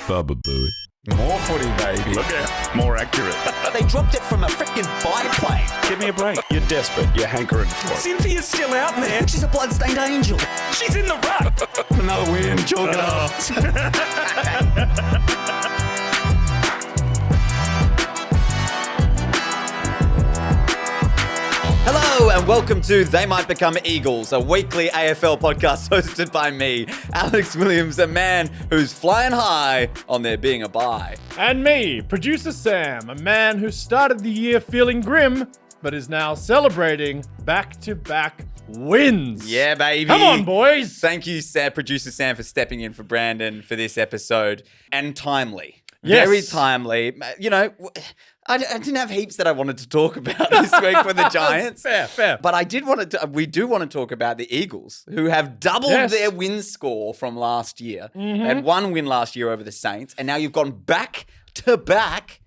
Bubba Booey. More footy, baby. Look out. More accurate. They dropped it from a freaking biplane. Give me a break. You're desperate. You're hankering for it. Cynthia's still out there. She's a bloodstained angel. She's in the rut. Another win. Chalk it up. Hello and welcome to They Might Become Eagles, a weekly AFL podcast hosted by me, Alex Williams, a man who's flying high on there being a bye. And me, producer Sam, a man who started the year feeling grim, but is now celebrating back-to-back wins. Yeah, baby. Come on, boys. Thank you, producer Sam, for stepping in for Brandon for this episode. And timely. Yes. Very timely. You know, I didn't have heaps that I wanted to talk about this week for the Giants. Fair. But we do want to talk about the Eagles, who have doubled their win score from last year. Mm-hmm. They had one win last year over the Saints, and now you've gone back to back.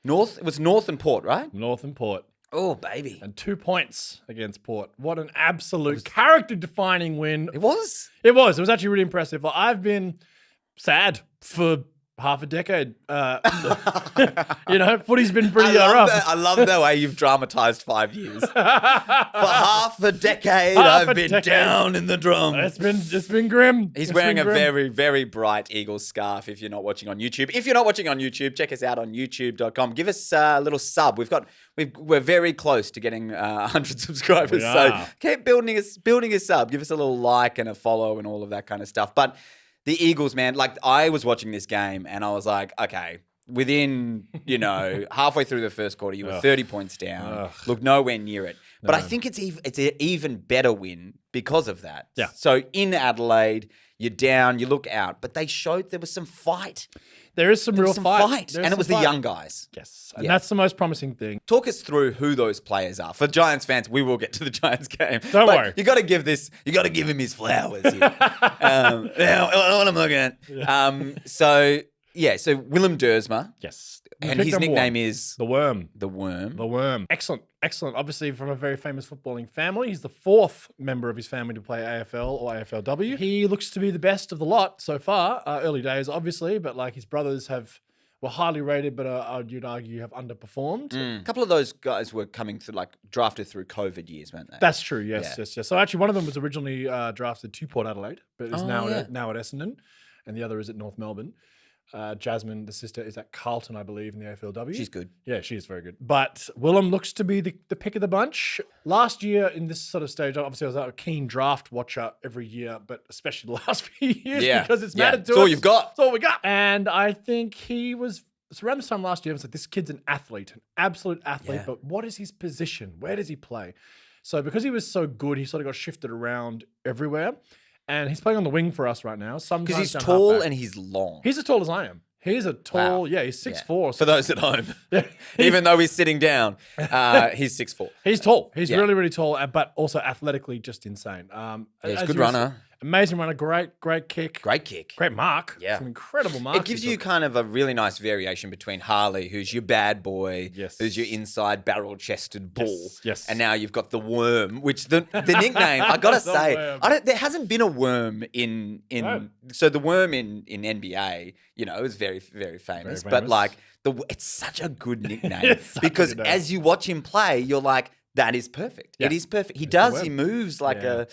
It was North and Port, right? North and Port. Oh, baby. And 2 points against Port. What an absolute character-defining win. It was? It was. It was actually really impressive. Like, I've been sad for half a decade. Footy's been pretty rough. I love the way you've dramatized 5 years. For half a decade, I've been down in the drum. It's been grim. He's wearing a very, very bright Eagles scarf if you're not watching on YouTube. If you're not watching on YouTube, check us out on youtube.com. Give us a little sub. We're very close to getting 100 subscribers. So keep building a sub. Give us a little like and a follow and all of that kind of stuff. But the Eagles, man, like I was watching this game and I was like, okay, within, halfway through the first quarter, you were 30 points down. Look, nowhere near it. But I think it's an even better win because of that. Yeah. So in Adelaide, you're down, you look out, but they showed there was some fight. There is some real fight. And it was the young guys. Yes. And that's the most promising thing. Talk us through who those players are. For Giants fans, we will get to the Giants game. Don't worry. You got to give him his flowers here. Now, what I'm looking at. So Willem Dersma. Yes. And his nickname is The Worm. The Worm. The Worm. Excellent. Obviously from a very famous footballing family. He's the fourth member of his family to play AFL or AFLW. He looks to be the best of the lot so far. Early days, obviously, but like his brothers were highly rated, but you'd argue have underperformed. A couple of those guys were coming through, drafted through COVID years, weren't they? That's true. Yes. So actually, one of them was originally drafted to Port Adelaide, but is now at Essendon, and the other is at North Melbourne. Jasmine, the sister, is at Carlton, I believe, in the AFLW. She's good. Yeah, she is very good. But Willem looks to be the pick of the bunch. Last year, in this sort of stage, obviously I was a keen draft watcher every year, but especially the last few years because it's mattered to us. That's all you've got. That's all we got. And I think it's around this time last year, I was like, this kid's an athlete, an absolute athlete, but what is his position? Where does he play? So because he was so good, he sort of got shifted around everywhere. And he's playing on the wing for us right now. Because he's tall and he's long. He's as tall as I am. He's a tall, he's 6'4". For those at home. Even though he's sitting down, he's 6'4". He's tall. He's really, really tall, but also athletically just insane. He's a good runner. Amazing runner, great kick. Great kick. Great mark. Yeah. Some incredible marks. It gives you kind of a really nice variation between Harley, who's your bad boy, who's your inside barrel-chested bull. Yes. And now you've got the Worm, which the nickname, I got to say, there hasn't been a Worm so the Worm in NBA, is very, very famous. But it's such a good nickname because as you watch him play, you're like, that is perfect. Yeah. It is perfect. He moves like a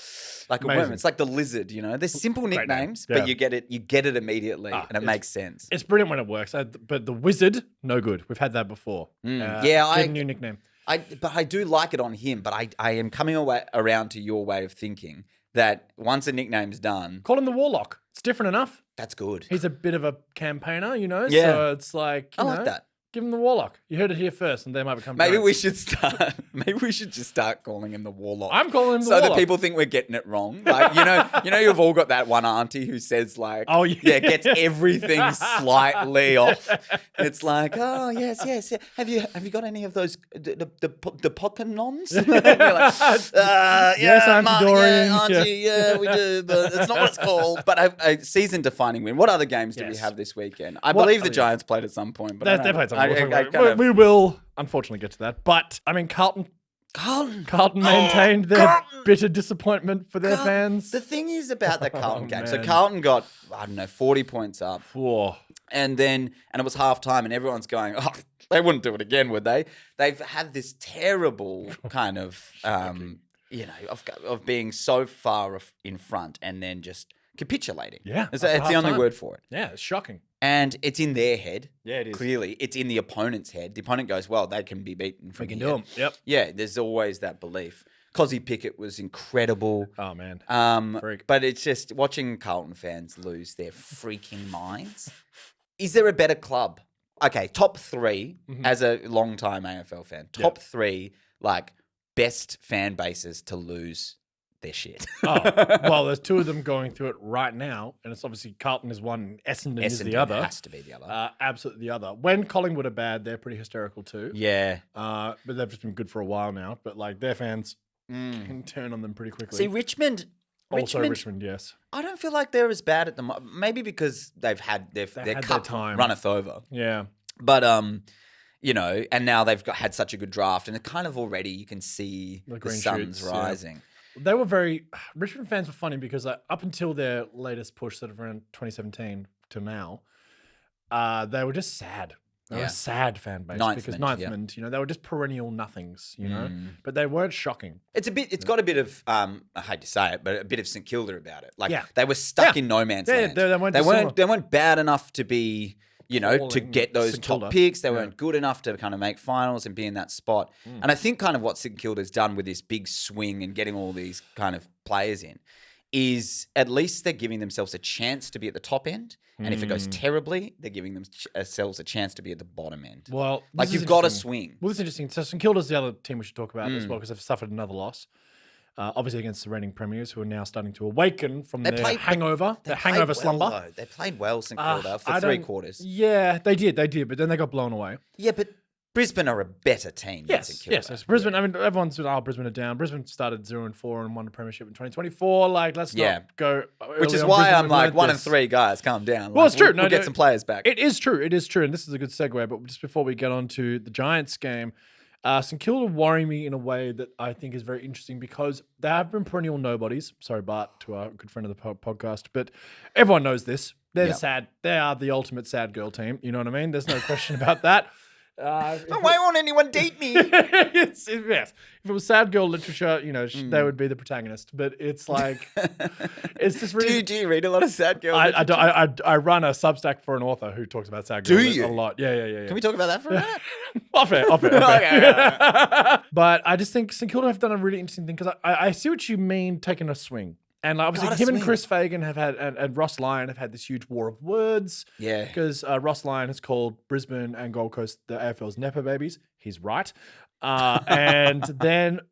worm. It's like the lizard, They're simple nicknames, but you get it immediately and it makes sense. It's brilliant when it works. But the Wizard, no good. We've had that before. Get a new nickname. But I do like it on him, but I am coming around to your way of thinking that once a nickname's done, call him the Warlock. It's different enough. That's good. He's a bit of a campaigner, Yeah. So it's like, I like that. Give him the Warlock. You heard it here first, and they might become. Maybe we should start. Maybe we should just start calling him the Warlock. I'm calling him the Warlock, so that people think we're getting it wrong. Like you've all got that one auntie who says gets everything slightly off. It's like, oh yes. Have you got any of those the Pokémons? Yes, Auntie Dorian. Auntie, we do, but it's not what it's called. But a season-defining win. What other games do we have this weekend? I believe the Giants played at some point, but they played some. We will unfortunately get to that. But I mean, Carlton maintained their bitter disappointment for their fans. The thing is about the Carlton game. So Carlton got, 40 points up. Whoa. And it was half time, and everyone's going, oh, they wouldn't do it again, would they? They've had this terrible kind of, of being so far in front and then just capitulating. Yeah. It's the only word for it. Yeah, it's shocking. And it's in their head. Yeah, it is. Clearly, it's in the opponent's head. The opponent goes, well, they can be beaten from We can here. do them. Yep. Yeah, there's always that belief. Cozzy Pickett was incredible. Oh, man. Freak. But it's just watching Carlton fans lose their freaking minds. Is there a better club? Okay, top 3 as a long-time AFL fan. Top 3, like, best fan bases to lose their shit. Well, there's 2 of them going through it right now, and it's obviously Carlton is one, Essendon is the other. Has to be the other. Absolutely the other. When Collingwood are bad, they're pretty hysterical too. Yeah. But they've just been good for a while now. But like their fans can turn on them pretty quickly. See, Richmond, yes. I don't feel like they're as bad at the moment. Maybe because they've had their cup time. runneth over. Yeah. But and now they've had such a good draft, and it kind of already you can see the green sun's shoots, rising. They were Richmond fans were funny because up until their latest push, sort of around 2017 to now, they were just sad. They were a sad fan base because Ninthman, they were just perennial nothings, but they weren't shocking. It's got a bit of, I hate to say it, but a bit of St Kilda about it. Like they were stuck in no man's land. They weren't bad enough to be, to get those top picks. They weren't good enough to kind of make finals and be in that spot. And I think kind of what St Kilda's done with this big swing and getting all these kind of players in is at least they're giving themselves a chance to be at the top end. And if it goes terribly, they're giving themselves a chance to be at the bottom end. Well, like you've got to swing. Well, this is interesting. So St Kilda's the other team we should talk about as well because they've suffered another loss. Obviously against the reigning premiers who are now starting to awaken from their hangover, their hangover slumber. They played well, St Kilda, for 3 quarters. Yeah, they did, but then they got blown away. Yeah, but Brisbane are a better team than St Kilda. Yes. Brisbane, I mean, everyone's Brisbane are down. Brisbane started 0-4 and won the premiership in 2024. Like, let's not go. Which is why I'm like 1-3, guys, calm down. Well, it's true. We'll get some players back. It is true. And this is a good segue. But just before we get on to the Giants game, St Kilda worry me in a way that I think is very interesting because they have been perennial nobodies. Sorry, Bart, to our good friend of the podcast, but everyone knows this. They're sad. They are the ultimate sad girl team. You know what I mean? There's no question about that. Why won't anyone date me? Yes. If it was sad girl literature, they would be the protagonist. But it's like, it's just really. Do you read a lot of sad girl literature? I run a Substack for an author who talks about sad girl a lot. Yeah. Can we talk about that for a minute? Off it. Okay. But I just think St Kilda have done a really interesting thing because I see what you mean taking a swing. And obviously, him and Chris Fagan have had, and Ross Lyon have had this huge war of words. Yeah. Because Ross Lyon has called Brisbane and Gold Coast the AFL's Nepo babies. He's right. But then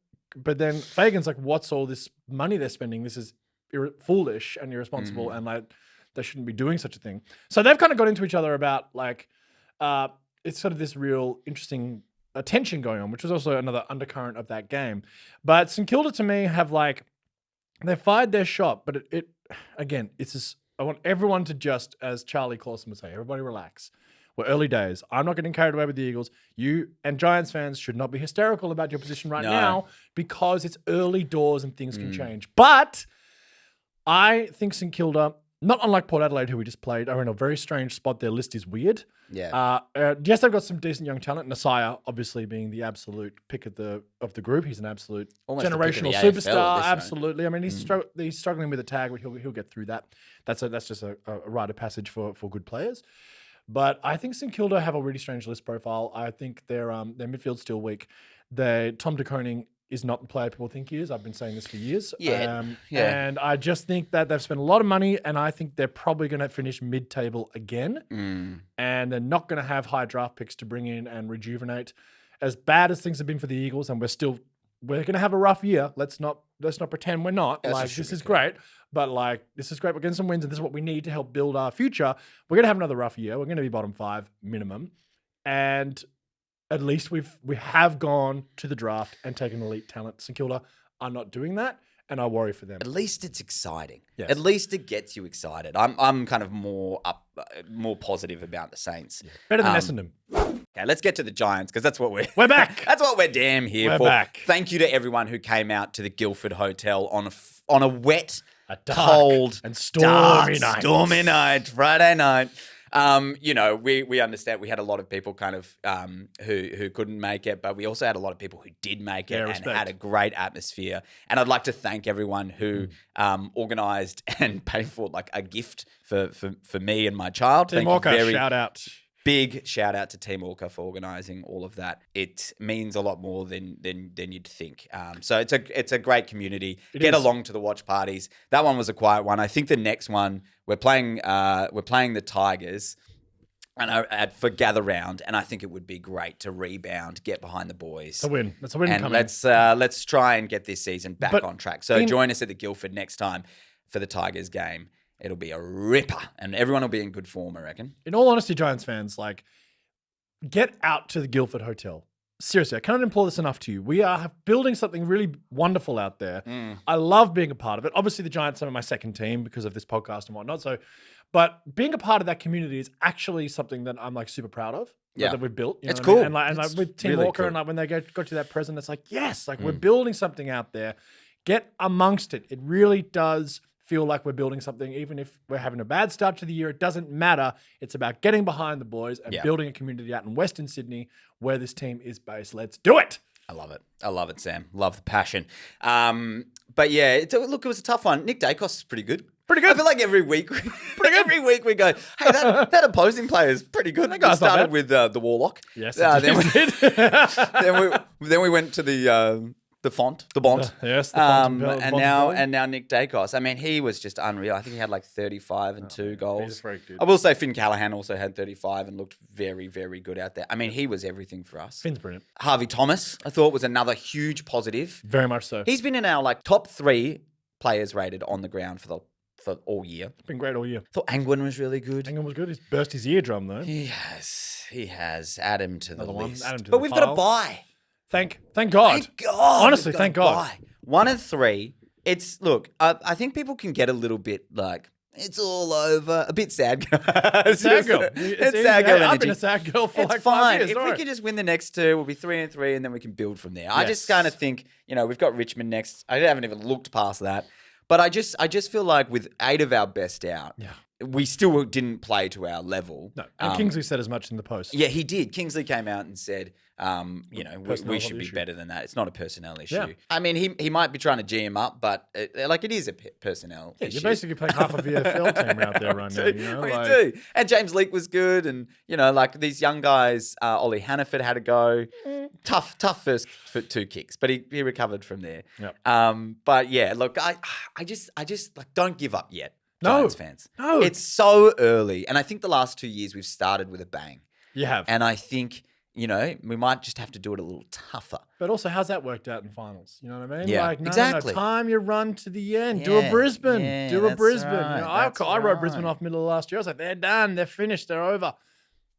Fagan's like, what's all this money they're spending? This is foolish and irresponsible, and like they shouldn't be doing such a thing. So they've kind of got into each other about like, it's sort of this real interesting tension going on, which was also another undercurrent of that game. But St Kilda to me have like, they fired their shot, but it again, it's just, I want everyone to just, as Charlie Clausen would say, everybody relax. We're early days. I'm not getting carried away with the Eagles. You and Giants fans should not be hysterical about your position right now because it's early doors and things can change. But I think St Kilda, not unlike Port Adelaide, who we just played, are in a very strange spot. Their list is weird. Yeah. Yes, they've got some decent young talent. Nasaya, obviously, being the absolute pick of the group. He's an absolute almost generational superstar. Absolutely. I mean, he's struggling with a tag, but he'll get through that. That's just a rite of passage for good players. But I think St Kilda have a really strange list profile. I think their midfield's still weak. Tom de Koning is not the player people think he is. I've been saying this for years. And I just think that they've spent a lot of money, and I think they're probably going to finish mid-table again. And they're not going to have high draft picks to bring in and rejuvenate. As bad as things have been for the Eagles, and we're going to have a rough year. Let's not pretend we're not. This is great. But this is great. We're getting some wins, and this is what we need to help build our future. We're going to have another rough year. We're going to be bottom 5 minimum. And at least we have gone to the draft and taken elite talent. St Kilda are not doing that, and I worry for them. At least it's exciting. Yes. At least it gets you excited. I'm kind of more positive about the Saints. Yeah. Better than Essendon. Okay, let's get to the Giants because that's what we're back. That's what we're damn here for. Back. Thank you to everyone who came out to the Guildford Hotel on a wet, dark cold, and stormy night. Friday night. You know, we understand we had a lot of people kind of who couldn't make it, but we also had a lot of people who did make it and had a great atmosphere. And I'd like to thank everyone who organised and paid for like a gift for me and my child. Team Orca, shout out. Big shout out to Team Orca for organising all of that. It means a lot more than you'd think. So it's a great community. Get along to the watch parties. That one was a quiet one. I think the next one we're playing the Tigers, and for Gather Round, and I think it would be great to rebound, get behind the boys. It's a win. That's a win and coming. Let's try and get this season back on track. So join us at the Guildford next time for the Tigers game. It'll be a ripper, and everyone will be in good form, I reckon. In all honesty, Giants fans, like, get out to the Guildford Hotel. Seriously, I cannot implore this enough to you. We are building something really wonderful out there. I love being a part of it. Obviously, the Giants are my second team because of this podcast and whatnot. But being a part of that community is actually something that I'm like super proud of. That we've built. You know it's what I cool. mean? And like with Team really Walker, cool. and like when they got to that present, it's like, yes, like we're building something out there. Get amongst it. It really does feel like we're building something, even if we're having a bad start to the year. It doesn't matter. It's about getting behind the boys and building a community out in Western Sydney where this team is based. Let's do it. I love it. I love it, Sam. Love the passion. But yeah, it was a tough one. Nick Dacos is pretty good. Pretty good. I feel like every week we go, hey, that opposing player is pretty good. That guy's We started not bad. with the Warlock. Yes, then we did. then we went to the Bont. Yes, the Font and now Nick Dacos. I mean, he was just unreal. I think he had like 35 and 2 goals. He's a freak, dude. I will say Finn Callahan also had 35 and looked very, very good out there. I mean, he was everything for us. Finn's brilliant. Harvey Thomas, I thought, was another huge positive. Very much so. He's been in our like top 3 players rated on the ground for all year. Been great all year. I thought Angwin was really good. Angwin was good. He's burst his eardrum though. He has. Add him to the list. Add him to but the we've pile. got a bye. Thank God. Thank God. Honestly, we've got thank a God. bye. 1 and 3. I think people can get a little bit like, it's all over. A bit sad. Sad girl. It's sad girl I've been energy. a sad girl for It's like fine. 5 years. If we can just win the next 2, we'll be 3 and 3, and then we can build from there. I just Yes. kind of think, we've got Richmond next. I haven't even looked past that. But I just feel like with 8 of our best out, we still didn't play to our level. No. And Kingsley said as much in the post. Yeah, he did. Kingsley came out and said, we should be issue. better than that. It's not a personnel issue. Yeah. I mean, he might be trying to GM up, but it is a personnel Yeah, issue. you're basically playing half a VFL team out there right now. You know, we like, do. And James Leake was good, and like these young guys, Ollie Hannaford had a go. Tough first 2 kicks, but he recovered from there. Yep. But yeah, look, I just like don't give up yet, No. Giants fans. No. It's so early, and I think the last 2 years we've started with a bang, You have. and I think we might just have to do it a little tougher. But also, how's that worked out in finals? You know what I mean? Yeah, like, no, exactly. Time you run to the end. Do a Yeah, Brisbane. yeah, Do a that's Brisbane. right, I wrote Brisbane right. off middle of last year. I was like, they're done. They're finished. They're over.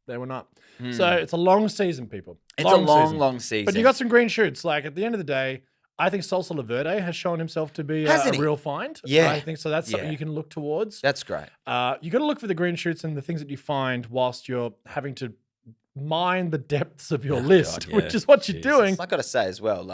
They were not. So it's a long season, people. It's a long season. But you got some green shoots. Like at the end of the day, I think Salsa Laverde has shown himself to be a Hasn't he? real find. Yeah. I think so. That's something Yeah. you can look towards. That's great. You got to look for the green shoots and the things that you find whilst you're having to mine the depths of your list, God, yeah. which is what you're doing. I got to say as well,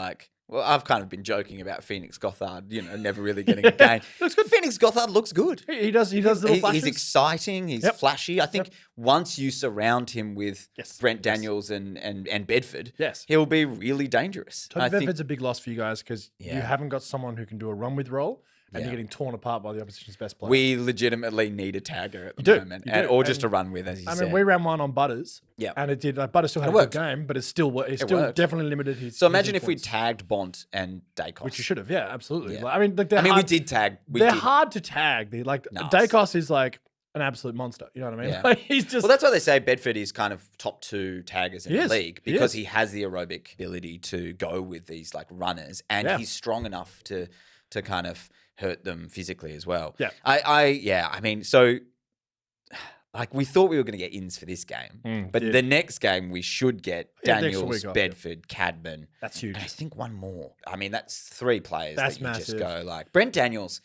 I've kind of been joking about Phoenix Gothard, never really getting a game. Looks good. Phoenix Gothard looks good. He does little flashes. He's exciting. He's Yep. flashy. I think once you surround him with Yes. Brent Daniels and Bedford, Yes. he'll be really dangerous. Tony I think Bedford's a big loss for you guys because you Yeah. haven't got someone who can do a run with role, and Yeah. you're getting torn apart by the opposition's best player. we legitimately need a tagger at the do, moment, you do. or just And a run with, as you I said. mean, we ran one on Butters, Yeah. and it did. Like, Butters still had It a good worked. game, but it's still worked. definitely limited his. So his imagine if we influence, tagged Bont and Dacos. which you should have. Yeah, absolutely. Yeah. Like, I mean, like, I mean, we hard, did tag. They're hard to tag. They like Nice. Dacos is like an absolute monster. You know what I mean? Yeah. Like, he's just. Well, that's why they say Bedford is kind of top 2 taggers in He the is. league He because is. he has the aerobic ability to go with these like runners, and Yeah. he's strong enough to kind of hurt them physically as well. Yeah. I mean, so like we thought we were going to get ins for this game, but yeah. the next game we should get Yeah, next Daniels, week off, Bedford, Cadman. That's huge. And I think one more. I mean, that's 3 players That's that you just massive. go like Brent Daniels.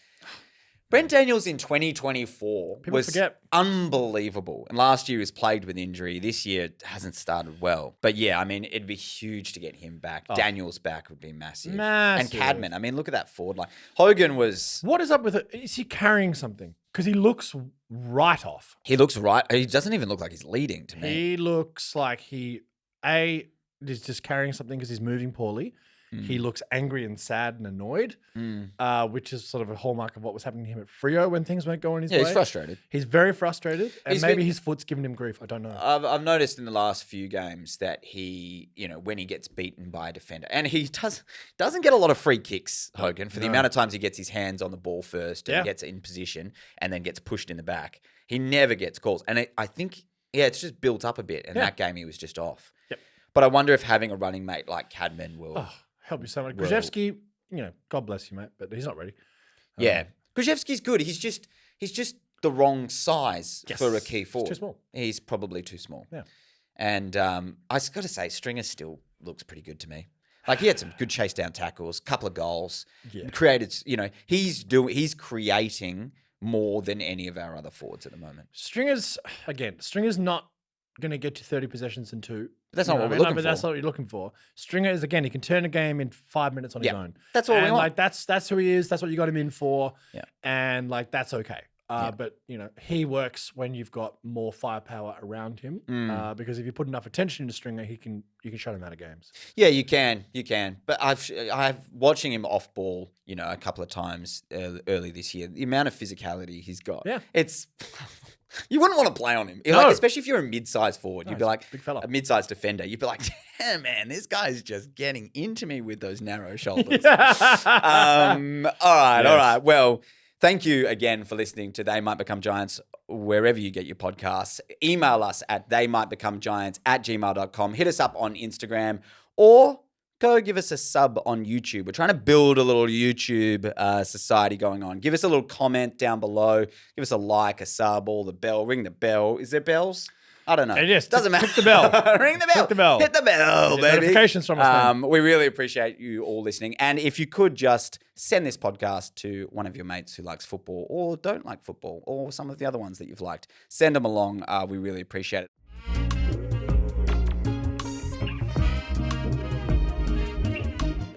Brent Daniels in 2024 People was forget. unbelievable. And last year he was plagued with injury. This year hasn't started well. But yeah, I mean, it'd be huge to get him back. Daniels back would be massive. And Cadman. I mean, look at that forward line. Hogan was... What is up with it? Is he carrying something? Because he looks right off. He looks right. He doesn't even look like he's leading to me. He looks like he, is just carrying something because he's moving poorly. He looks angry and sad and annoyed, which is sort of a hallmark of what was happening to him at Freo when things weren't going his way. Yeah, he's frustrated. He's very frustrated, and He's maybe been- his foot's giving him grief. I don't know. I've noticed in the last few games that he, when he gets beaten by a defender, and he doesn't get a lot of free kicks, Hogan, for the amount of times he gets his hands on the ball first and gets in position and then gets pushed in the back. He never gets calls. And I think, it's just built up a bit. And that game he was just off. Yep. But I wonder if having a running mate like Cadman will... Help you so much. Krzyzewski, God bless you, mate, but he's not ready. Yeah. Krzyzewski's good. He's just the wrong size for a key forward. Too small. He's probably too small. Yeah. And I got to say, Stringer still looks pretty good to me. Like, he had some good chase down tackles, couple of goals, created, he's creating more than any of our other forwards at the moment. Stringer's not going to get to 30 possessions in 2. But that's not what we're looking for. That's not what you're looking for. Stringer is, again, he can turn a game in 5 minutes on his own. That's all we want. Like, that's who he is. That's what you got him in for. Yeah. And, like, that's okay. But, he works when you've got more firepower around him. Because if you put enough attention to Stringer, you can shut him out of games. Yeah, you can. But I've watching him off ball, a couple of times early this year. The amount of physicality he's got. Yeah. It's... You wouldn't want to play on him. No. Like, especially if you're a mid-sized forward. You'd be like, big fella. a mid-sized defender. You'd be like, damn, man, this guy's just getting into me with those narrow shoulders. All right. Well, thank you again for listening to They Might Become Giants, wherever you get your podcasts. Email us at theymightbecomegiants@gmail.com. Hit us up on Instagram or go give us a sub on YouTube. We're trying to build a little YouTube society going on. Give us a little comment down below. Give us a like, a sub, or the bell. Ring the bell. Is there bells? I don't know. Yes, Doesn't matter. Hit the bell. Ring the bell. Hit the bell. Hit the bell, baby. Notifications from us. We really appreciate you all listening. And if you could just send this podcast to one of your mates who likes football or don't like football or some of the other ones that you've liked, send them along. We really appreciate it.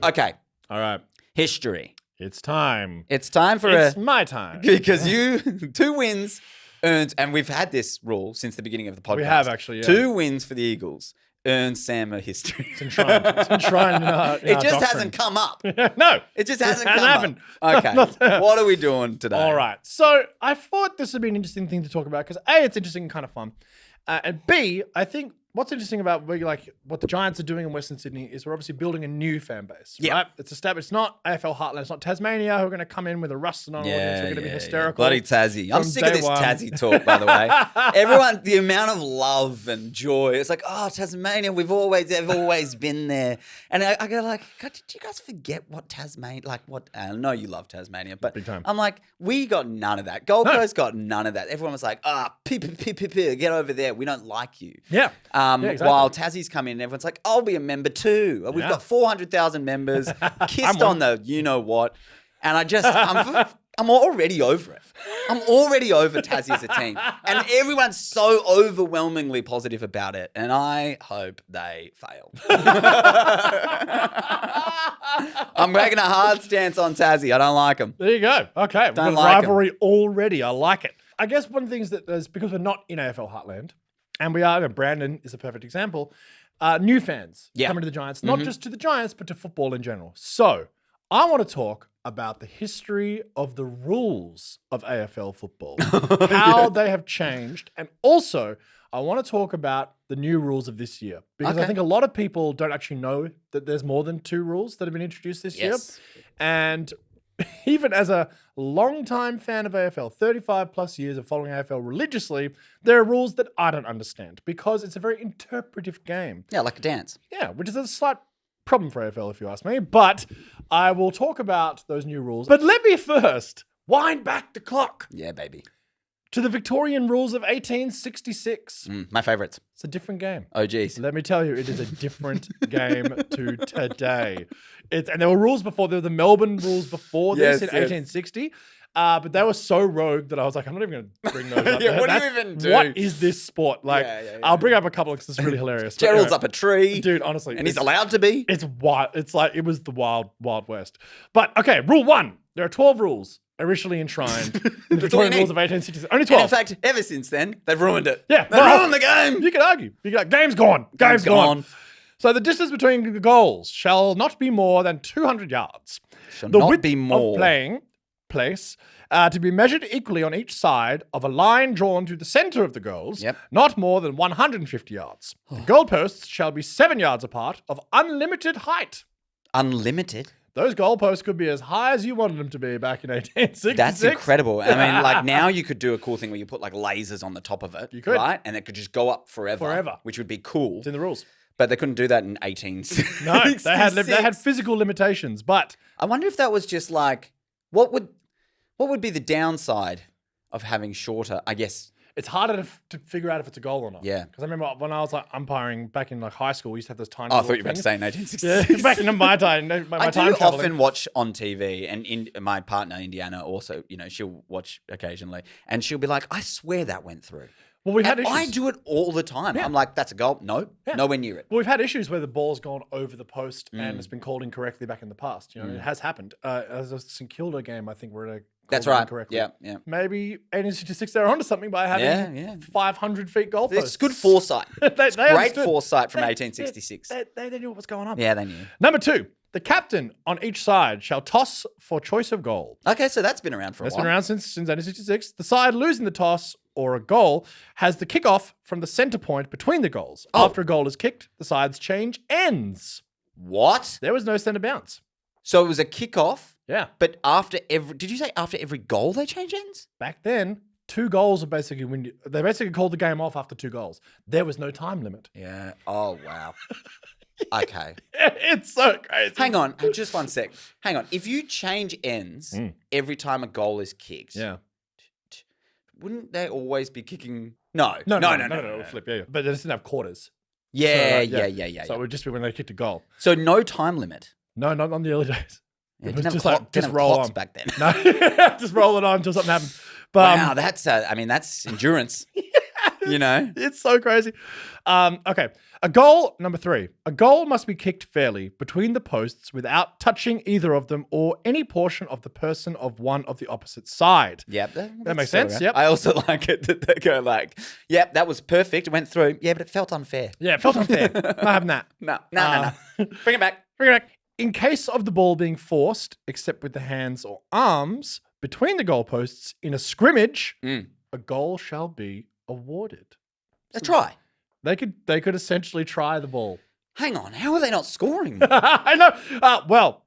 Okay. All right. History. It's time. It's time for It's my time. because you 2 wins earns, and we've had this rule since the beginning of the podcast. We have actually, yeah. 2 wins for the Eagles earns Sam a history. It's enshrined. It's enshrined in our It just doctrine. hasn't come up. No. It just hasn't come happened. up. Okay. What are we doing today? All right. So I thought this would be an interesting thing to talk about because A, it's interesting and kind of fun. And B, I think what's interesting about what the Giants are doing in Western Sydney is we're obviously building a new fan base. Yeah. Right? It's established. It's not AFL Heartland. It's not Tasmania who are going to come in with a rusted on audience. We're going to be hysterical. Bloody Tassie. I'm from sick of day this one. Tassie talk, by the way. Everyone, the amount of love and joy. It's like, oh, Tasmania, they've always been there. And I go like, God, did you guys forget what Tasmania, I know you love Tasmania, but Big time. I'm like, we got none of that. Gold Coast got none of that. Everyone was like, get over there. We don't like you. Yeah. Exactly. While Tassie's come in and everyone's like, I'll be a member too. We've got 400,000 members, kissed on the you-know-what. And I'm already over it. I'm already over Tassie as a team. And everyone's so overwhelmingly positive about it. And I hope they fail. I'm making a hard stance on Tassie. I don't like them. There you go. Okay. We've got like 'em. rivalry already. I like it. I guess one of the things that is because we're not in AFL Heartland, and we are, Brandon is a perfect example, new fans coming to the Giants, not just to the Giants, but to football in general. So I want to talk about the history of the rules of AFL football, how they have changed, and also I want to talk about the new rules of this year because I think a lot of people don't actually know that there's more than 2 rules that have been introduced this year. And even as a long-time fan of AFL, 35 plus years of following AFL religiously, there are rules that I don't understand because it's a very interpretive game. Yeah, like a dance. Yeah, which is a slight problem for AFL if you ask me, but I will talk about those new rules. But let me first wind back the clock Yeah, baby. to the Victorian rules of 1866. My favorites. It's a different game. Oh, geez. Let me tell you, it is a different game to today. And there were rules before. There were the Melbourne rules before this in 1860. But they were so rogue that I was like, I'm not even going to bring those up. Yeah, what do you even do? What is this sport? Like, Yeah. I'll bring up a couple because it's really hilarious. But Gerald's anyway, up a tree. dude, honestly. And he's allowed to be. It's wild. It's like, it was the wild, wild west. But okay, rule 1. There are 12 rules originally enshrined in the Victorian rules of 1866. Only 12. And in fact, ever since then, they've ruined it. Yeah. They've ruined the game. You could argue. You could, game's gone. Game's gone. So the distance between the goals shall not be more than 200 yards. Shall The not width be more. of playing place to be measured equally on each side of a line drawn to the center of the goals, Yep. not more than 150 yards. The goalposts shall be 7 yards apart of unlimited height. Unlimited? Those goalposts could be as high as you wanted them to be back in 1866. That's incredible. I mean, like now you could do a cool thing where you put like lasers on the top of it. You could. Right? And it could just go up forever. Forever. Which would be cool. It's in the rules. But they couldn't do that in 1866. No, they had physical limitations, but I wonder if that was just like, what would be the downside of having shorter, I guess. it's harder to figure out if it's a goal or not. Yeah. Because I remember when I was like umpiring back in like high school, we used to have those tiny. Oh, I thought you little were about to say in things. 1866. Yeah, back in my time, my I time do traveling. often watch on TV, and my partner Indiana also, she'll watch occasionally, and she'll be like, "I swear that went through." Well, we've had And issues. I do it all the time. Yeah. I'm like, "That's a goal." No, Yeah. nowhere near it. Well, we've had issues where the ball's gone over the post Mm. and it's been called incorrectly back in the past. It has happened. As a St Kilda game, I think we're at a. That's called right. incorrectly. Yeah. Maybe 1866 they're onto something by having Yeah. 500 feet goalposts. It's good foresight. They Great understood. foresight from They- 1866. They knew what was going on. Yeah, they knew. Number 2, the captain on each side shall toss for choice of goal. Okay, so that's been around for a That's while. been around since 1866. The side losing the toss or a goal has the kickoff from the center point between the goals. Oh. After a goal is kicked, the sides change ends. What? There was no center bounce. So it was a kickoff, Yeah. but did you say after every goal they change ends? Back then, 2 goals are basically when they basically called the game off after 2 goals. There was no time limit. Yeah. Oh, wow. Okay. It's so crazy. Hang on, just one sec. Hang on. If you change ends every time a goal is kicked, Yeah. wouldn't they always be kicking? No. No. Flip, yeah. But they just didn't have quarters. Yeah, So, like, yeah. So it would just be when they kicked a goal. So no time limit. No, not on the early days. Yeah, It was didn't have just clock- like, didn't just have roll clocks on. back then. No, just roll it on until something happens. But Wow, that's that's endurance. it's so crazy. Okay. Number 3. A goal must be kicked fairly between the posts without touching either of them or any portion of the person of one of the opposite side. Yep, That makes sense. Yep. I also like it that they go like, "Yep, that was perfect. It went through. Yeah, but it felt unfair." Yeah, it felt unfair. Not having that. No. Bring it back. Bring it back. In case of the ball being forced, except with the hands or arms, between the goalposts in a scrimmage, a goal shall be awarded. Let's try. They could essentially try the ball. Hang on, how are they not scoring? I know. Well.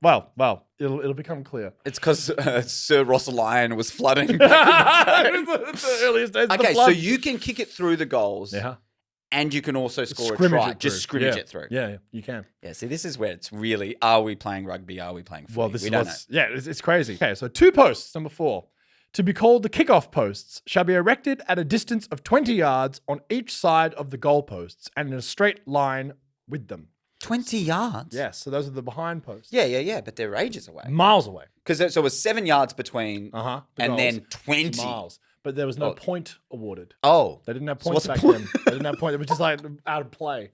It'll become clear. It's because Sir Ross Lyon was flooding. The earliest days of the Okay, so flood. you can kick it through the goals, Yeah. and you can also score a Scrimmage try. it Just through. scrimmage Yeah. it through. Yeah, you can. Yeah, see, this is where it's really: are we playing rugby? Are we playing footy? Well, this we is don't know. what's, yeah, it's crazy. Okay, so 2 posts, number 4, to be called the kickoff posts, shall be erected at a distance of 20 yards on each side of the goalposts and in a straight line with them. 20 yards. Yes, so those are the behind posts. Yeah, but they're ages away. Miles away. Because so it was 7 yards between, The and goals. then 20. Miles. But there was no point awarded. Oh, They didn't have So points what's back the then. They didn't have points. It was just like out of play.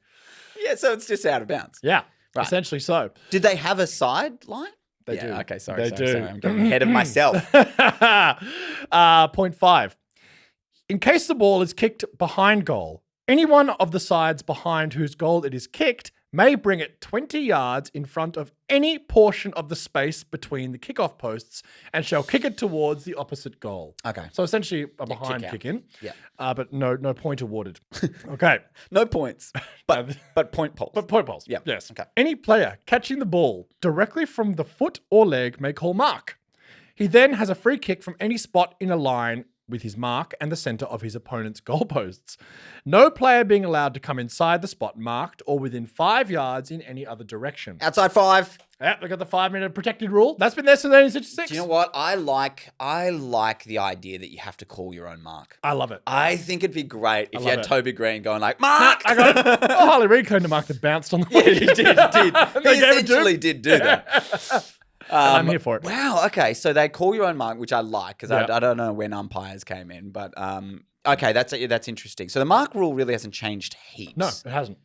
yeah. So it's just out of bounds. Yeah, Right. essentially so. Did they have a sideline? They Yeah, do. okay, sorry. They do. I'm getting ahead of myself. Point 5. In case the ball is kicked behind goal, any one of the sides behind whose goal it is kicked may bring it 20 yards in front of any portion of the space between the kickoff posts and shall kick it towards the opposite goal. Okay. So essentially a behind kick out. kick in. Yeah. But no point awarded. Okay. No points, but point poles. But point balls. Yeah. Yes. Okay. Any player catching the ball directly from the foot or leg may call mark. He then has a free kick from any spot in a line with his mark and the center of his opponent's goalposts. No player being allowed to come inside the spot marked or within 5 yards in any other direction. Outside 5. Yeah, they got the 5-minute protected rule. That's been there since 1866. Do you know what? I like the idea that you have to call your own mark. I love it. I think it'd be great if you love had it. Toby Green going like, Mark! I got it. Oh, Harley Reid claimed a mark that bounced on the Yeah, he did. He They gave it to him. essentially did do that. I'm here for it. Wow. Okay. So they call your own mark, which I like because Yeah. I don't know when umpires came in, but okay, that's interesting. So the mark rule really hasn't changed heaps. No, it hasn't.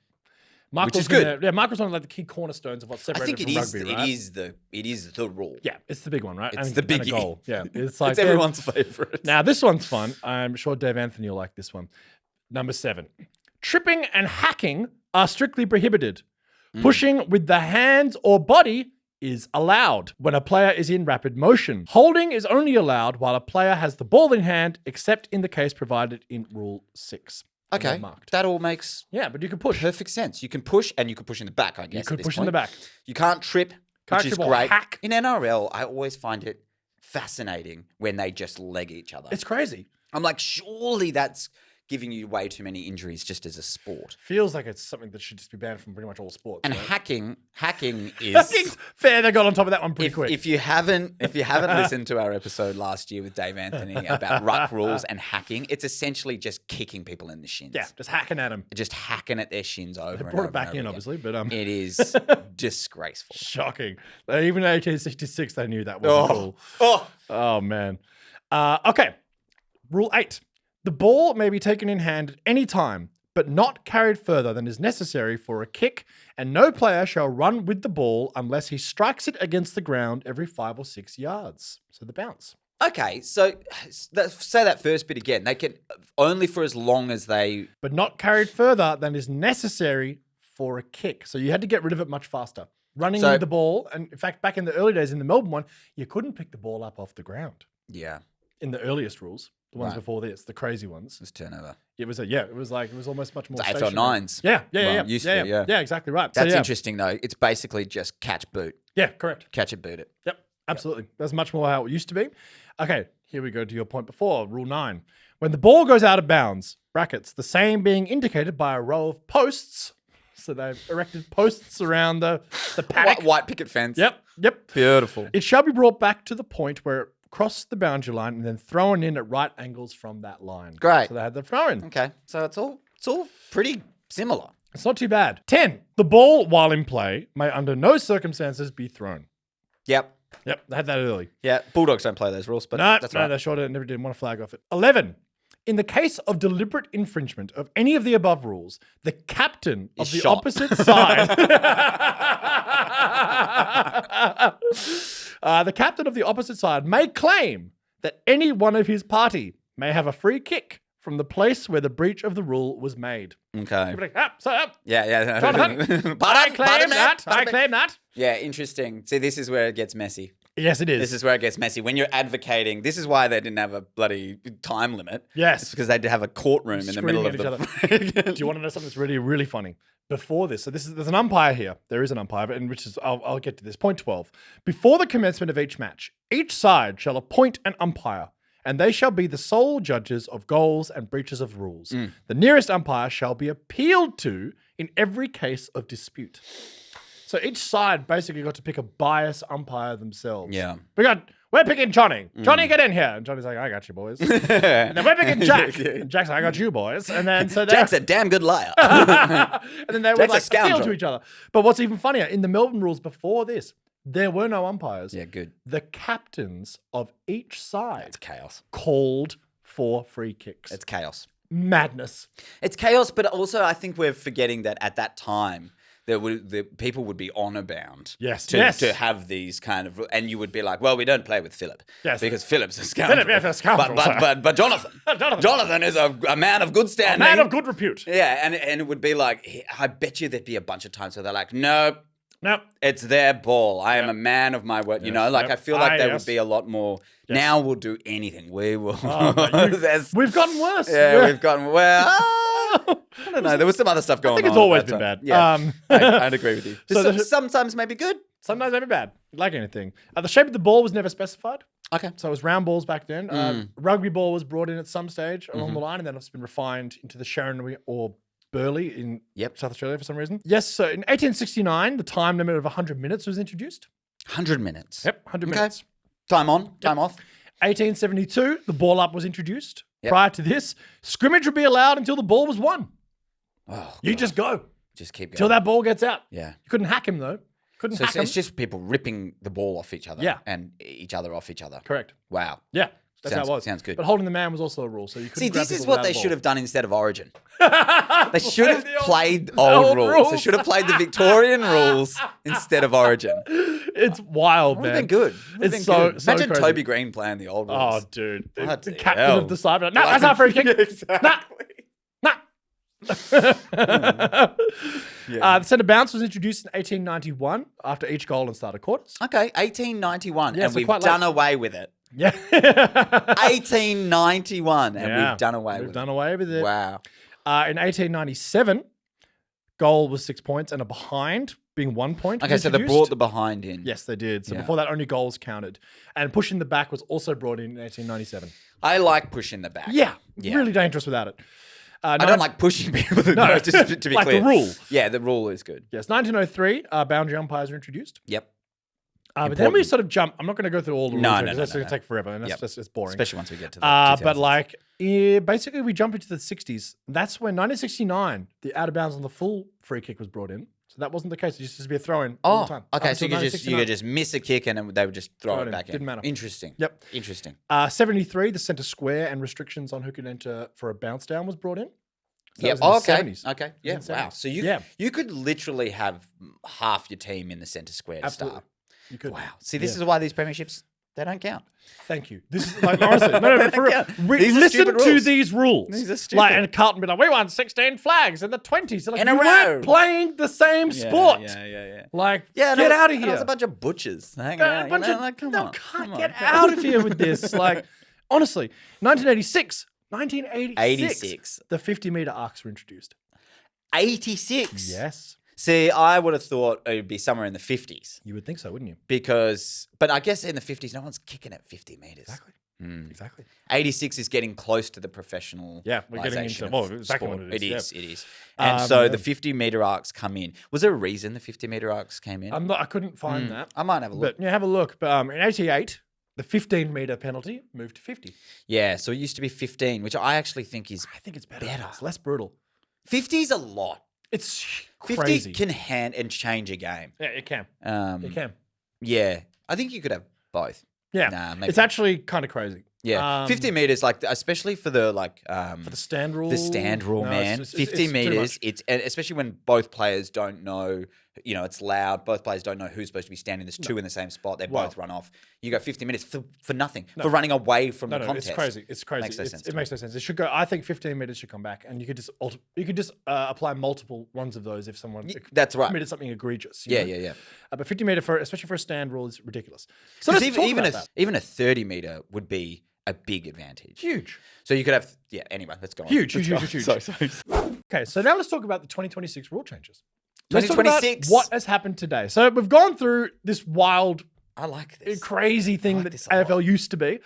Mark Which is was good. Yeah, Mark was one of like the key cornerstones of what I separated think it it from is. rugby, right? It is the rule. Yeah, it's the big one, right? It's And- the and a biggie. goal. Yeah, it's like It's everyone's favorite. Now this one's fun. I'm sure Dave Anthony will like this one. Number 7. Tripping and hacking are strictly prohibited. Pushing with the hands or body is allowed when a player is in rapid motion. Holding is only allowed while a player has the ball in hand, except in the case provided in Rule 6. Okay, Marked. that all makes Yeah, but you can push. perfect sense. You can push and you can push in the back, I guess. You could at this push in the point. back. You can't trip, Can't which is trip or great. hack. In NRL, I always find it fascinating when they just leg each other. It's crazy. I'm like, surely that's giving you way too many injuries just as a sport. Feels like it's something that should just be banned from pretty much all sports. And right? hacking is Hacking's fair. They got on top of that one pretty if, quick. if you haven't listened to our episode last year with Dave Anthony about ruck rules and hacking, it's essentially just kicking people in the shins. Yeah, just hacking at them. Just hacking at their shins over and Brought over it back and in, over obviously, again. but It is disgraceful. shocking. Even in 1866, they knew that wasn't cool. Oh, Oh, man. Okay. Rule 8. The ball may be taken in hand at any time, but not carried further than is necessary for a kick, and no player shall run with the ball unless he strikes it against the ground every 5 or 6 yards. So the bounce. okay. So say that first bit again. They can only for as long as they. But not carried further than is necessary for a kick. So you had to get rid of it much faster. Running So- with the ball, and in fact, back in the early days in the Melbourne one, you couldn't pick the ball up off the ground. Yeah, In the earliest rules, the ones Right. before this, the crazy ones. it was turnover. It was it was almost much more It's AFL stationary. nines. Yeah, Well, used to be, yeah. Yeah, exactly right. That's so, yeah. interesting though. It's basically just catch boot, Yeah, correct. catch it, boot it. Yep, absolutely. That's much more how it used to be. Okay, here we go to your point before, Rule 9. When the ball goes out of bounds, brackets, the same being indicated by a row of posts. So they've erected posts around the paddock. White picket fence. Yep. Beautiful. It shall be brought back to the point where it crossed the boundary line and then thrown in at right angles from that line. Great. So they had the throw in. Okay, so it's all pretty similar. It's not too bad. 10. The ball, while in play, may under no circumstances be thrown. Yep. Yep, they had that early. Yeah. Bulldogs don't play those rules, but No, that's no, right. they sure never did want to flag off it. 11. In the case of deliberate infringement of any of the above rules, the captain of Is the shot. opposite side. The captain of the opposite side may claim that any one of his party may have a free kick from the place where the breach of the rule was made. Okay. You'd be like, Yeah. Jonathan, I Pardon, claim that. I pardon me. claim that. Yeah, interesting. See, this is where it gets messy. Yes, it is. This is where it gets messy. When you're advocating, this is why they didn't have a bloody time limit. Yes. It's because they'd have a courtroom in the middle Screaming of at each the. Do you want to know something that's really, really funny? Before this, so there's an umpire here. There is an umpire, but which is I'll get to this. Point 12. Before the commencement of each match, each side shall appoint an umpire, and they shall be the sole judges of goals and breaches of rules. The nearest umpire shall be appealed to in every case of dispute. So each side basically got to pick a biased umpire themselves. Yeah. We're picking Johnny. Johnny, get in here. And Johnny's like, I got you, boys. And then we're picking Jack. And Jack's like, I got you, boys. And then so Jack's a damn good liar. and then they would Jack's a like appeal scoundrel. to each other. But what's even funnier, in the Melbourne rules before this, there were no umpires. Yeah, good. The captains of each side It's chaos. called for free kicks. It's chaos. Madness. It's chaos, but also I think we're forgetting that at that time the people would be honor bound. Yes. To have these kind of, and you would be like, well, we don't play with Philip. Yes. Because Philip's a scoundrel. Philip is a scoundrel, But Jonathan. Jonathan is a man of good standing. Man of good repute. Yeah, and it would be like, I bet you there'd be a bunch of times where they're like, no, Nope. it's their ball. I am a man of my word. You know, like Yep. I feel like there Yes. would be a lot more. Yes. Now we'll do anything. We will. Oh, but There's- We've gotten worse. yeah, we've gotten I don't know. There was some other stuff going on. I think it's at always that been time. bad. Yeah, I'd agree with you. So So the- sometimes maybe good. Sometimes maybe bad. Like anything. The shape of the ball was never specified. Okay. So it was round balls back then. Rugby ball was brought in at some stage Mm-hmm. along the line, and then it's been refined into the Sharon or Burley in Yep. South Australia for some reason. Yes, so in 1869, the time limit of 100 minutes was introduced. 100 minutes. 100 Okay. minutes. Time on, time off. 1872, the ball up was introduced. Yep. Prior to this, scrimmage would be allowed until the ball was won. Oh, You God. just go just keep going. till that ball gets out. Yeah. You couldn't hack him though. Couldn't So hack it's 'em. just people ripping the ball off each other. Yeah. And each other off each other. Correct. Wow. Yeah. That's how it was. Sounds good. But holding the man was also a rule. So you couldn't See, grab this is people what without they a ball. should have done instead of Origin. They They should have played old rules. They should have played the Victorian rules instead of Origin. It's wild, Would have man. been good. Would've It's been good. so Imagine crazy. Toby Green playing the old Oh, rules. dude. What The the captain hell? of the cyber. No, that's not free kick. Exactly. Nah. The centre bounce was introduced in 1891 after each goal and started quarters. Okay, 1891, Yeah, and so we've quite done late. away with it. Yeah. 1891, and Yeah. we've done away We've with done it. away with it. Wow. In 1897, goal was 6 points and a behind being 1 point. Okay, was so they introduced. brought the behind in. Yes, they did. So Yeah. before that, only goals counted. And pushing the back was also brought in 1897. I like pushing the back. Yeah, Yeah. really dangerous without it. I don't like pushing people. No, just to be like clear. the rule. Yeah, the rule is good. Yes, 1903, boundary umpires were introduced. Yep. But then we Important. sort of jump. I'm not going to go through all the rules. No, here, no, 'cause no, that's no, going no. to take forever, and Yep. that's it's boring. Especially once we get to the But 2000s. like, basically, we jump into the 60s. That's when 1969, the out of bounds on the full free kick was brought in. So that wasn't the case. It used to be a throw in all the time. okay. Up So until you could just miss a kick and then they would just throw Throw it it in. back in. Didn't matter. Interesting. Yep. Interesting. 73, the centre square and restrictions on who could enter for a bounce down was brought in. So that Yeah. was in the Okay. 70s. Okay. Yeah. in the Wow. 70s. So Yeah. you could literally have half your team in the centre square to Absolutely. start. You could. Wow. See, this Yeah. is why these premierships they don't count. Thank you. This is like honestly, no, for real. Yeah. We These are listen stupid to rules. these rules. These are Like, stupid. and Carlton be like, we won 16 flags in the 20s. Like, In you a weren't row. playing the same sport. Yeah. Like, Yeah. get no, out of and it was here. a bunch of butchers. Hanging A out, you bunch know, of- like, come no, on. can't come on. get out of here with this. Like, honestly, 1986, 86. the 50-meter arcs were introduced. 86. Yes. See, I would have thought it would be somewhere in the 50s You would think so, wouldn't you? but I guess in the 50s, no one's kicking at 50 meters. Exactly. Mm. Exactly. 86 is getting close to the professional. Yeah, we're getting into- well, exactly what it is, It is. And so yeah. the 50-meter arcs come in. Was there a reason the 50-meter arcs came in? I couldn't find that. I might have a look. But yeah, have a look. But in 88, the 15-meter penalty moved to 50. Yeah, so it used to be 15, which I actually think is I think it's better. Better. It's less brutal. 50 is a lot. It's 50 crazy. can hand and change a game. Yeah, it can. Um, It can. Yeah, I think you could have both. Yeah. Nah, maybe. It's actually kind of crazy. Yeah, 50 meters, like especially for the For the stand rule. the stand rule, no, man. it's 50 too meters. much. It's and especially when both players don't know. It's loud. Both players don't know who's supposed to be standing. There's two in the same spot. They both run off. You go 50 minutes for nothing. For running away from the contest. it's crazy. It's crazy. Makes no sense to It makes no sense. It should go. I think 15 meters should come back, and you could just apply multiple ones of those if someone That's right. committed something egregious. Yeah. But 50 meter especially for a stand rule is ridiculous. So Because let's talk even about that. even a 30 meter would be a big advantage. Huge. So you could have Anyway, let's go on. Huge. Sorry. Okay, so now let's talk about the 2026 rule changes. Let's talk about 2026. what has happened today. So we've gone through this wild, I like this. crazy thing like that this a lot. AFL used to be.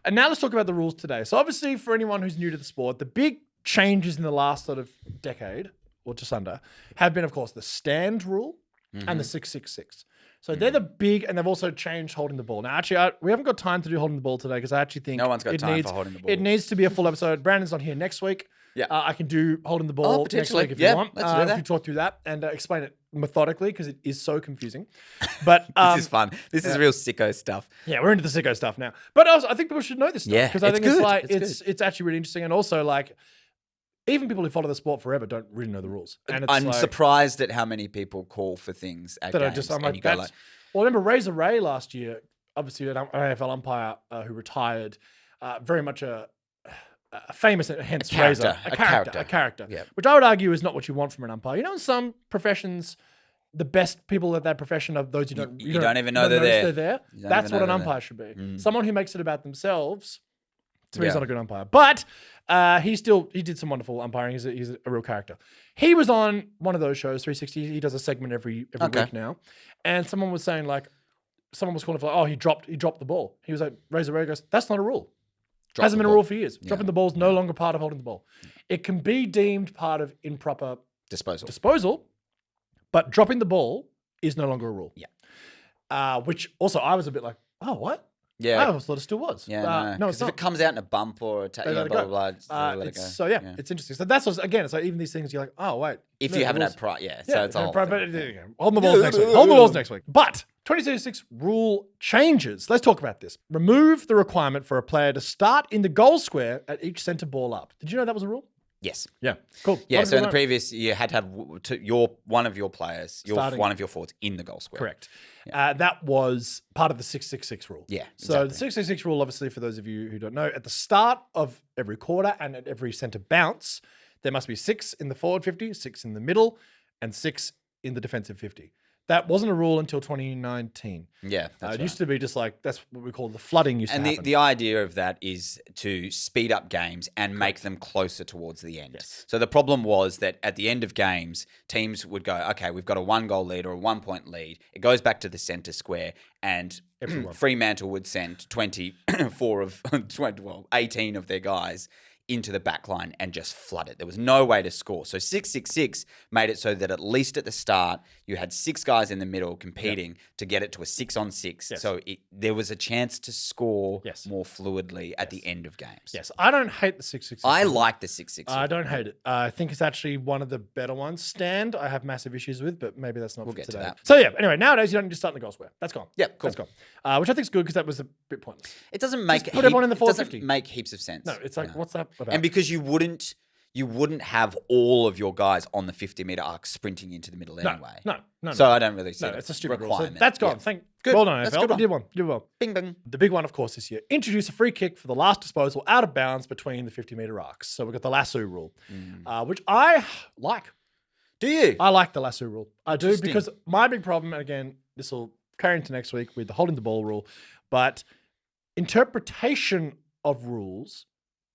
And now let's talk about the rules today. So obviously for anyone who's new to the sport, the big changes in the last sort of decade or just under have been, of course, the stand rule and the 666. So they're the big, and they've also changed holding the ball. Now, actually, we haven't got time to do holding the ball today because I actually think No one's got time needs, for holding the ball. It needs to be a full episode. Brandon's not here next week. Yeah. I can do holding the ball next potentially. week if Yeah, you want. let's do that. If you talk through that and explain it methodically because it is so confusing. But This is fun. This is real sicko stuff. yeah, we're into the sicko stuff now. But also, I think people should know this stuff Yeah, because I it's think it's good. like It's it's actually really interesting, and also like even people who follow the sport forever don't really know the rules. And it's I'm like, surprised at how many people call for things at that games. I'm and like, you go that's, well, I remember Razor Ray last year, obviously an AFL umpire who retired, very much a famous, hence character, Razor, a character, Yeah. which I would argue is not what you want from an umpire. You know, in some professions, the best people at that profession are those you don't even know they're notice there. there. You don't That's even what know an they're there. umpire should be. Someone who makes it about themselves. To me, he's Yeah. not a good umpire, but he did some wonderful umpiring. He's a real character. He was on one of those shows, 360. He does a segment every Okay. week now, and someone was saying like, someone was calling for like, oh, he dropped the ball. He was like, Razor Ray goes, that's not a rule. Drop Hasn't the been a ball. rule for years. Dropping the ball is no longer part of holding the ball. It can be deemed part of improper disposal, but dropping the ball is no longer a rule. Yeah. Which also I was a bit like, oh, what? Yeah. I always thought it still was. Yeah, no, 'Cause it's if not. it comes out in a bump or They let it go. blah, just let it go. So yeah, it's interesting. So that's what's, again, it's like even these things you're like, oh wait. If no, you haven't rules- had pride, so it's a no, whole but thing. there you go. Hold the balls next week. Hold the balls next week. But 2026 rule changes. Let's talk about this. Remove the requirement for a player to start in the goal square at each centre ball up. Did you know that was a rule? Yes. Yeah. Cool. Yeah, What so in did the you know? previous, you had to have one of your players, Starting- one of your forwards in the goal square. Correct. That was part of the 666 rule. Yeah, So exactly. the 666 rule, obviously, for those of you who don't know, at the start of every quarter and at every centre bounce, there must be 6 in the forward 50, 6 in the middle, and 6 in the defensive 50. That wasn't a rule until 2019. Yeah, that's It right. used to be just like, that's what we call the flooding used And to happen. the idea of that is to speed up games and make them closer towards the end. Yes. So the problem was that at the end of games, teams would go, okay, we've got a 1-goal lead or a 1-point lead. It goes back to the centre square, and Fremantle would send 18 of their guys into the back line and just flood it. There was no way to score. So 666 made it so that at least at the start, you had 6 guys in the middle competing to get it to a 6-on-6. Yes. So there was a chance to score Yes. more fluidly at the end of games. Yes, I don't hate the 666. I like the 666. I don't hate it. I think it's actually one of the better ones. Stand, I have massive issues with, but maybe that's not for get to today. that. So yeah, anyway, nowadays you don't need to start in the goal square. That's gone. Yeah, cool. That's gone. Which I think is good because that was a bit pointless. It doesn't make put everyone in the it forward doesn't 50. make heaps of sense. No, it's like, what's that about? And because you wouldn't have all of your guys on the 50-meter arc sprinting into the middle anyway. No. So I don't really see No, the it's a stupid rule. So requirement. that's gone. Yeah. Good. Well done, That's a AFL. good one. You did well. Bing, bing. The big one, of course, this year. Introduce a free kick for the last disposal out of bounds between the 50-meter arcs. So we've got the lasso rule, which I like. Do you? I like the lasso rule. I do, Interesting. because my big problem, and again, this will carry into next week with the holding the ball rule, but interpretation of rules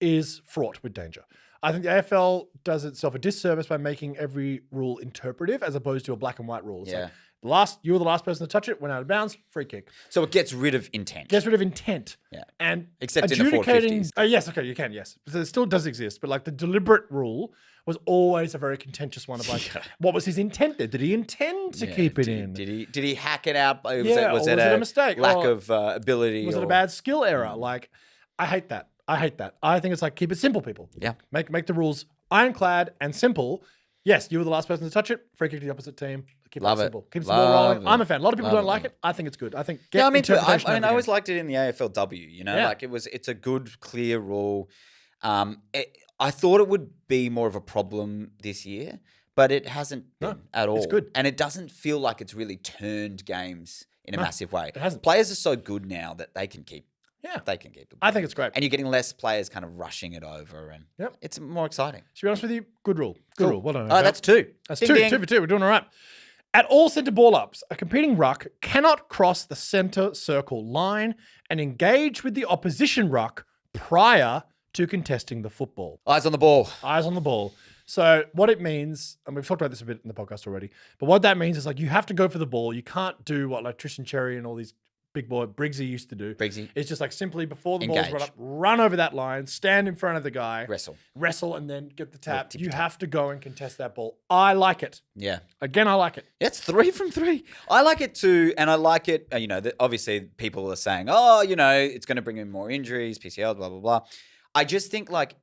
is fraught with danger. I think the AFL does itself a disservice by making every rule interpretive as opposed to a black and white rule. It's Yeah. like, you were the last person to touch it, went out of bounds, free kick. So it gets rid of intent. Gets rid of intent. Yeah. And Except in the forward adjudicating. 50s. Yes, okay, you can, yes. So it still does exist, but like the deliberate rule was always a very contentious one of like, what was his intent there? Did he intend to Yeah, keep it did, in? Did he hack it out? Was Yeah, was or it was it a mistake? Lack Or of ability? Was it a or- bad skill error? Like, I hate that. I think it's like, keep it simple, people. Yeah. Make the rules ironclad and simple. Yes, you were the last person to touch it. Free kick to the opposite team. Keep Love it it. simple. Keeps the ball Love rolling. it. I'm a fan. A lot of people Love don't it, like love it. I think it's good. I think get Yeah, I mean, interpretation I over the always game. liked it in the AFLW. You know, Yeah. like it's a good, clear rule. I thought it would be more of a problem this year, but it hasn't been at all. it's good. And it doesn't feel like it's really turned games in a massive way. it hasn't. Players are so good now that they can keep. Yeah. They can keep the I ball. think it's great. And you're getting less players kind of rushing it over, and Yep. it's more exciting. To be honest with you, good rule. Good Cool. rule. Well done. Oh, AFL. that's 2. That's Ding, 2. ding. 2 for 2. We're doing all right. At all centre ball ups, a competing ruck cannot cross the centre circle line and engage with the opposition ruck prior to contesting the football. Eyes on the ball. Eyes on the ball. So what it means, and we've talked about this a bit in the podcast already, but what that means is like you have to go for the ball. You can't do what like Tristan Cherry and all these big boy Briggsy used to do. Briggsy. It's just like simply before the ball's run Engage. up, run over that line, stand in front of the guy, Wrestle. and then get the tap. tippy You tap. have to go and contest that ball. I like it. Yeah. Again, I like it. That's 3 from 3. I like it too, and I like it. You know, obviously people are saying, "Oh, you know, it's going to bring in more injuries, PCL, blah blah blah." I just think like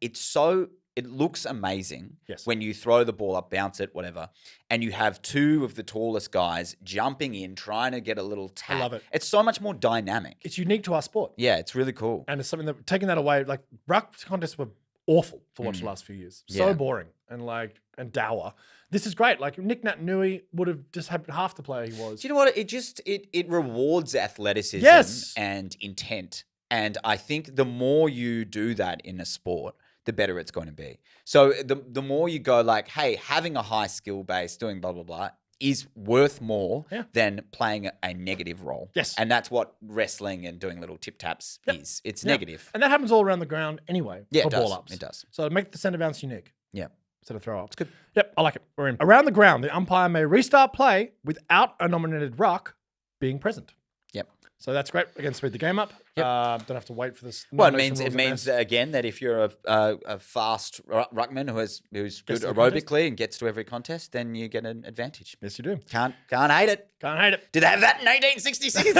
it looks amazing Yes. when you throw the ball up, bounce it, whatever, and you have 2 of the tallest guys jumping in, trying to get a little tap. love it. It's so much more dynamic. It's unique to our sport. Yeah, it's really cool. And it's something that taking that away, like ruck contests were awful to watch the last few years. So Yeah. boring and dour. This is great. Like Nick Nat Nui would have just had half the player he was. Do you know what? It rewards athleticism Yes. and intent. And I think the more you do that in a sport, the better it's going to be. So the more you go like, hey, having a high skill base, doing blah, blah, blah, is worth more than playing a negative role. Yes. And that's what wrestling and doing little tip taps is. It's Yeah. negative. And that happens all around the ground anyway Yeah, for it does. ball ups. It does. So make the centre bounce unique Yeah. instead of throw ups. Good. Yep, I like it. We're in. Around the ground, the umpire may restart play without a nominated ruck being present. Yep. So that's great. Again, speed the game up. Don't have to wait for this. Well, nomination it rules means and again that if you're a fast ruckman who's good to the aerobically and gets to every contest, then you get an advantage. yes, you do. Can't hate it. Can't hate it. Did they have that in 1866?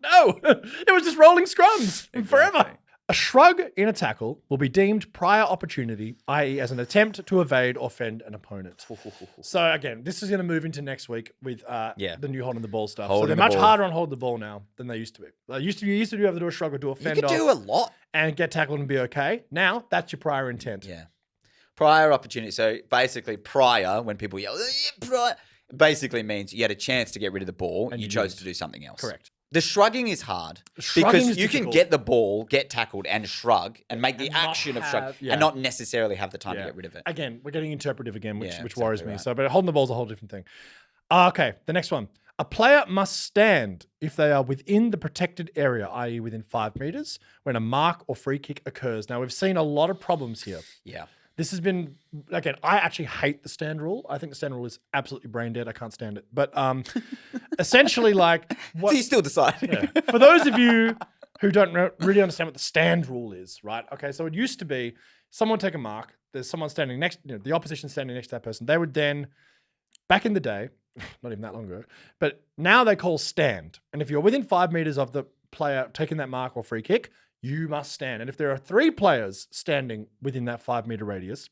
No, it was just rolling scrums forever. A shrug in a tackle will be deemed prior opportunity, i.e. as an attempt to evade or fend an opponent. So again, this is going to move into next week with the new holding the ball stuff. So Holding they're the much ball. harder on hold the ball now than they used to be. You used to be able to do a shrug or do a You fend could do off a lot. and get tackled and be okay. Now that's your prior intent. Yeah. Prior opportunity. So basically, prior, when people yell, "Yeah, prior," basically means you had a chance to get rid of the ball and you chose to do something else. Correct. The shrugging is hard Shrugging because is you can difficult. get the ball, get tackled, and shrug and make the And not action of shrug have- yeah. and not necessarily have the time Yeah. to get rid of it. Again, we're getting interpretive again, which Yeah, worries exactly me. right. So, but holding the ball is a whole different thing. Okay, the next one. A player must stand if they are within the protected area, i.e. within 5 meters, when a mark or free kick occurs. Now, we've seen a lot of problems here. Yeah. This has been, again, I actually hate the stand rule. I think the stand rule is absolutely brain dead. I can't stand it. But essentially, like, what, So you still decide. for those of you who don't really understand what the stand rule is, right? Okay, so it used to be someone would take a mark. There's someone standing next, the opposition standing next to that person. They would then, back in the day, not even that long ago, but now they call stand. And if you're within 5 meters of the player taking that mark or free kick, you must stand. And if there are 3 players standing within that 5 meter radius,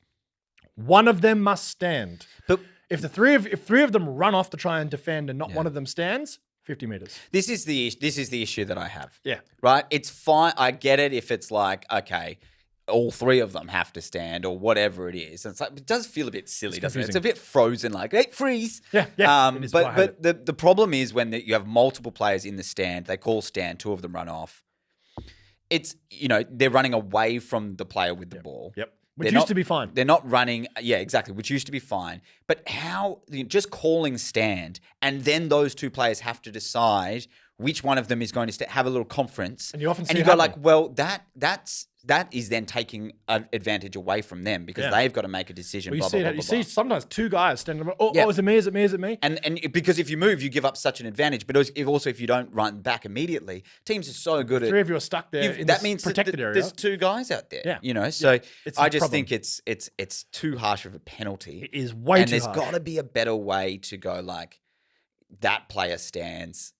one of them must stand. But If three of them run off to try and defend and not one of them stands, 50 meters. this is the issue that I have. Yeah. Right? It's fine. I get it if it's like, okay, all 3 of them have to stand or whatever it is. And it's like, it does feel a bit silly, doesn't it? It's a bit frozen, like, hey, freeze. Yeah. It is why I hate But the problem is when you have multiple players in the stand, they call stand, 2 of them run off. It's, they're running away from the player with the ball. Yep. Which They're used to be fine. They're not running. Yeah, exactly. Which used to be fine. But how just calling stand and then those 2 players have to decide which one of them is going to have a little conference. And you often see and you it go happening. like, well, that is then taking an advantage away from them because they've got to make a decision. Well, you blah, see, blah, it, blah, you blah, see blah. sometimes 2 guys standing up. Yeah. Oh, is it me? Is it me? Is it me? And because if you move, you give up such an advantage. But if you don't run back immediately, teams are so good 3 at. of you are stuck there in That this means protected area. there's 2 guys out there. Yeah. So It's I a just problem. think it's too harsh of a penalty. It is way and too there's harsh. got to be a better way to go like that player stands,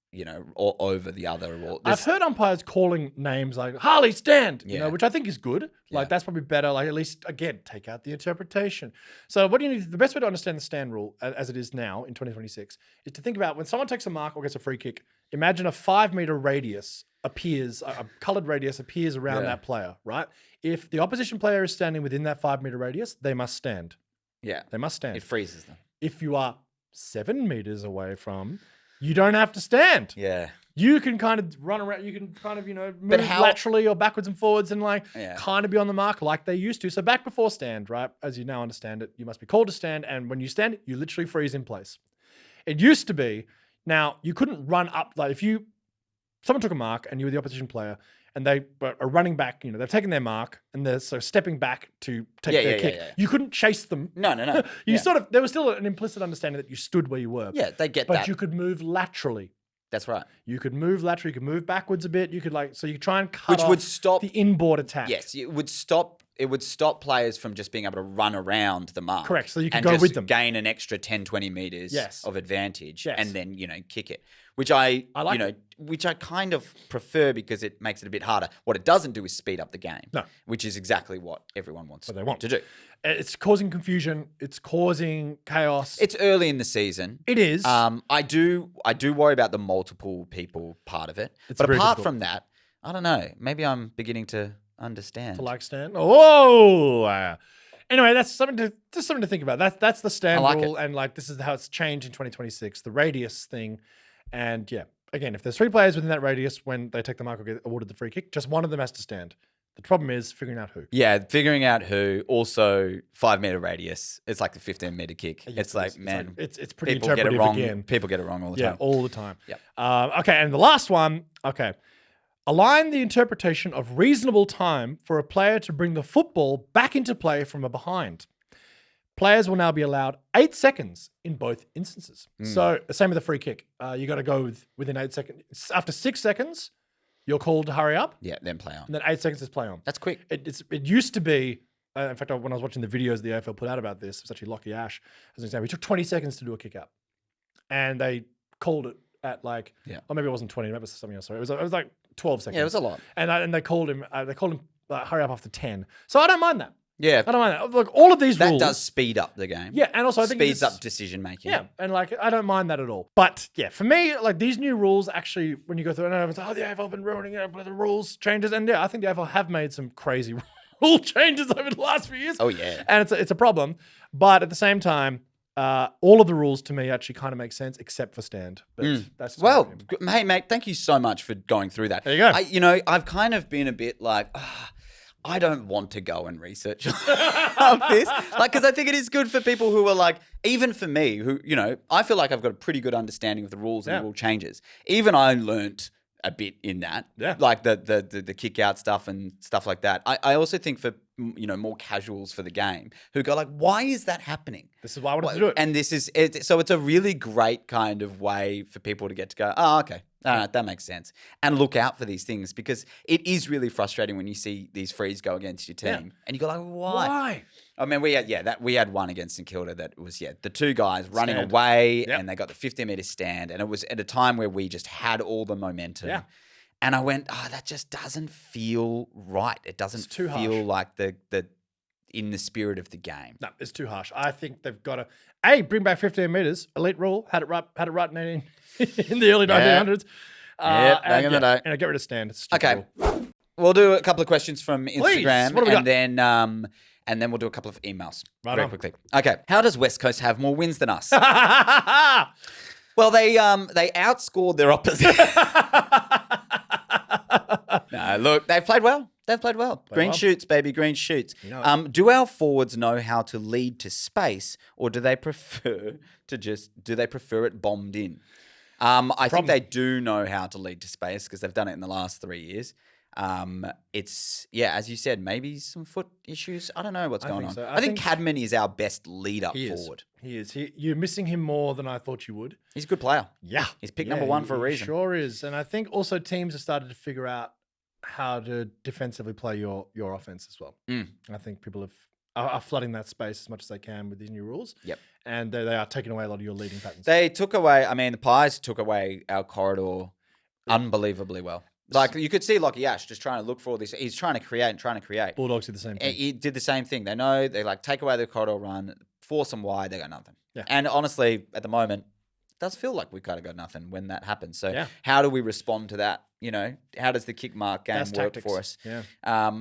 or over the other. Or I've heard umpires calling names like Harley stand, Yeah. which I think is good. Like Yeah. that's probably better. Like at least again, take out the interpretation. So what do you need? The best way to understand the stand rule as it is now in 2026 is to think about when someone takes a mark or gets a free kick. Imagine a 5 meter radius appears, a colored radius appears around that player, right? If the opposition player is standing within that 5 meter radius, they must stand. yeah, They must stand. it freezes them. If you are 7 meters away from, you don't have to stand. Yeah, You can kind of run around. You can kind of, move laterally or backwards and forwards and kind of be on the mark like they used to. So back before stand, right? As you now understand it, you must be called to stand. And when you stand, you literally freeze in place. It used to be, now you couldn't run up. Like someone took a mark and you were the opposition player and they are running back, they've taken their mark and they're so stepping back to take their kick. yeah. You couldn't chase them. No. You there was still an implicit understanding that you stood where you were. Yeah, they get But that. you could move laterally. That's right. You could move laterally, you could move backwards a bit. You could so you try and cut Which would off stop the inboard attack. Yes, it would stop players from just being able to run around the mark. Correct, so you can and go just with them. gain an extra 10, 20 meters Yes. of advantage Yes. and then, kick it. Which I like which I kind of prefer because it makes it a bit harder. What it doesn't do is speed up the game. No. Which is exactly what everyone wants they want. to do. It's causing confusion. It's causing chaos. It's early in the season. It is. I do worry about the multiple people part of it. It's but very apart difficult. from that, I don't know. Maybe I'm beginning to understand. to like stand. Oh. Anyway, that's something to think about. That's the stand I like rule, and this is how it's changed in 2026. The radius thing, and again, if there's 3 players within that radius when they take the mark or get awarded the free kick, just one of them has to stand. The problem is figuring out who. Yeah, figuring out who. Also, 5 meter radius. It's like the 15-meter kick. Yes, It's like, man, it's pretty people get it interpretive wrong. again. People get it wrong all the Yeah, time. all the time. Yep. Okay, and the last one. Okay. Align the interpretation of reasonable time for a player to bring the football back into play from a behind. Players will now be allowed 8 seconds in both instances. So same with the free kick. You got to go within 8 seconds. After 6 seconds, you're called to hurry up. Yeah, then play on. And then 8 seconds is play on. That's quick. It used to be, in fact, when I was watching the videos the AFL put out about this, it was actually Lockie Ash as an example. He took 20 seconds to do a kick out. And they called it at like, or maybe it wasn't 20, maybe it was something else. Sorry. It was like 12 seconds. Yeah, it was a lot. And they called him, hurry up after 10. So I don't mind that. Yeah. I don't mind that. Look, all of these That rules. does speed up the game. Yeah, and also I think speeds up decision making. Yeah, and like I don't mind that at all. But yeah, for me, like these new rules actually, when you go through, and everyone's like, oh, the AFL have been ruining the rules changes, and yeah, I think the AFL have made some crazy rule changes over the last few years. Oh yeah, and it's a problem. But at the same time, all of the rules to me actually kind of make sense, except for stand. But that's just hey mate, thank you so much for going through that. There you go. I've kind of been a bit like. I don't want to go and research on this. Because I think it is good for people who are like, even for me, who, I feel like I've got a pretty good understanding of the rules and the rule changes. Even I learnt a bit in that. Yeah. Like the kick out stuff and stuff like that. I also think for, more casuals for the game who go like, why is that happening? This is why I wanted to do it. And this is it. So it's a really great kind of way for people to get to go, oh, okay. All right, that makes sense. And look out for these things because it is really frustrating when you see these frees go against your team and you go like, why? I mean, we had one against St Kilda that was, the two guys running away and they got the 15-meter stand and it was at a time where we just had all the momentum. Yeah. And I went, that just doesn't feel right. It doesn't feel harsh. Like the in the spirit of the game. No, it's too harsh. I think they've got to bring back 15 meters. Elite rule had it right in the early 1900s. Back in the day. And get rid of stand. It's stupid rule. We'll do a couple of questions from Instagram, What have we and then we'll do a couple of emails very quickly. Okay, how does West Coast have more wins than us? Well, they outscored their opposition. No, look, they've played well. Green shoots, baby, green shoots. Do our forwards know how to lead to space, or do they prefer it bombed in? I think they do know how to lead to space because they've done it in the last 3 years. It's as you said, maybe some foot issues. I don't know what's going on. So. I think Cadman is our best lead up forward. He is. You're missing him more than I thought you would. He's a good player. Yeah. He's picked number one for a reason. Sure is. And I think also teams have started to figure out how to defensively play your offense as well. I think people are flooding that space as much as they can with these new rules. Yep. And they are taking away a lot of your leading patterns. They took away, the Pies took away our corridor unbelievably well. Like you could see Lockie Ash just trying to look for all this. He's trying to create. Bulldogs did the same thing. He did the same thing. They know they take away the corridor run, force them wide, they got nothing. Yeah. And honestly, at the moment, it does feel like we've kind of got nothing when that happens. So how do we respond to that? How does the kick mark game work for us? Yeah.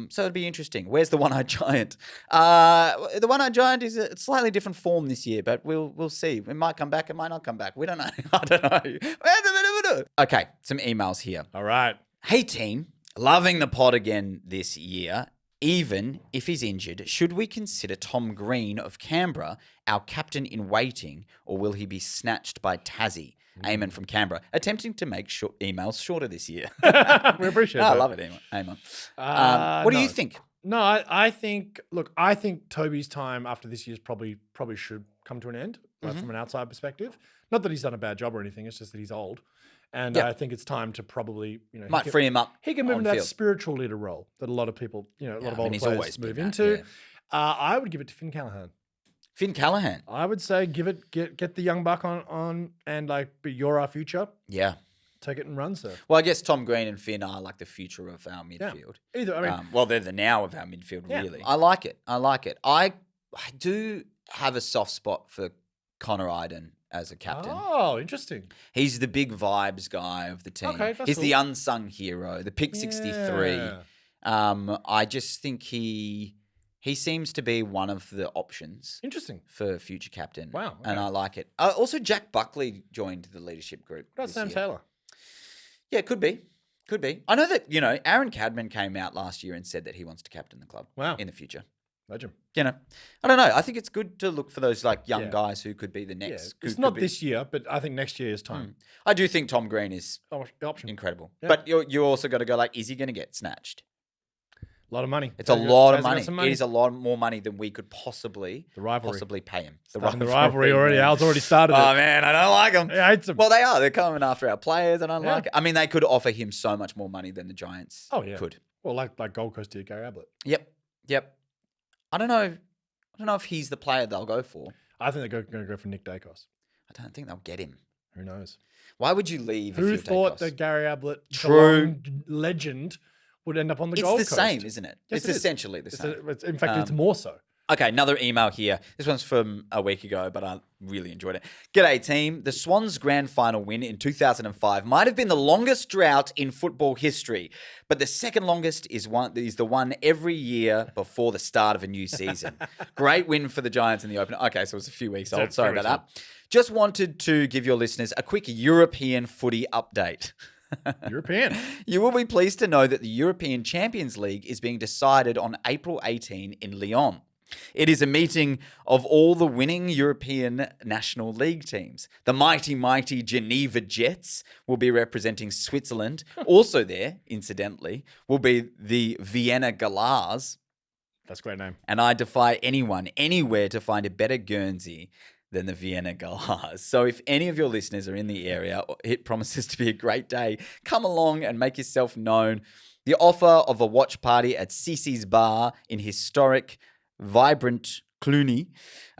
So it'd be interesting. Where's the one-eyed giant? The one-eyed giant is a slightly different form this year, but we'll see. It might come back. It might not come back. We don't know. I don't know. Okay, some emails here. All right. Hey team, loving the pod again this year. Even if he's injured, should we consider Tom Green of Canberra our captain in waiting, or will he be snatched by Tassie? Eamon from Canberra, attempting to make emails shorter this year. We appreciate it. I love it, Eamon. What do you think? No, I think Toby's time after this year's probably should come to an end from an outside perspective. Not that he's done a bad job or anything, it's just that he's old. And I think it's time to probably, might free him up. He can move into that spiritual leader role that a lot of people, a lot of older players move into. Yeah. I would give it to Finn Callaghan. Finn Callaghan. I would say get the young buck on and be you're our future. Yeah. Take it and run, sir. Well, I guess Tom Green and Finn are like the future of our midfield. Yeah. Either, they're the now of our midfield, really. I like it. I do have a soft spot for Connor Iden as a captain. Oh, interesting. He's the big vibes guy of the team. Okay, He's the unsung hero, the pick 63. I just think he seems to be one of the options. Interesting. For future captain. Wow. Okay. And I like it. Also, Jack Buckley joined the leadership group. What about Sam Taylor? Yeah, could be. I know that, Aaron Cadman came out last year and said that he wants to captain the club in the future. Legend. I don't know. I think it's good to look for those young guys who could be the next. It's not this year, but I think next year is time. I do think Tom Green is option. Incredible. Yeah. But you also got to go is he going to get snatched? A lot of money. It's a lot of Tassie got money. some It is a lot more money than we could possibly pay him. The rivalry already. Al's already started Oh it. man, I don't like him. Yeah, I hate them. Well, they are. They're coming after our players. I don't like it. I mean, they could offer him so much more money than the Giants could. Well, like Gold Coast did Gary Ablett. Yep. I don't know if he's the player they'll go for. I think they're going to go for Nick Dacos. I don't think they'll get him. Who knows? Why would you leave? Who if you're thought Dacos? that Gary Ablett, True legend, would end up on the Gold Coast? It's the same, isn't it? Yes, It's it is. essentially the same. In fact, it's more so. Okay, another email here. This one's from a week ago, but I really enjoyed it. G'day, team. The Swans' grand final win in 2005 might have been the longest drought in football history, but the second longest is the one every year before the start of a new season. Great win for the Giants in the opener. Okay, so it was a few weeks old. Sorry about that. Just wanted to give your listeners a quick European footy update. European. You will be pleased to know that the European Champions League is being decided on April 18 in Lyon. It is a meeting of all the winning European National League teams. The mighty Geneva Jets will be representing Switzerland. Also there, incidentally, will be the Vienna Galahs. That's a great name. And I defy anyone, anywhere to find a better Guernsey than the Vienna Galahs. So if any of your listeners are in the area, it promises to be a great day. Come along and make yourself known. The offer of a watch party at Cici's Bar in historic, vibrant Cluny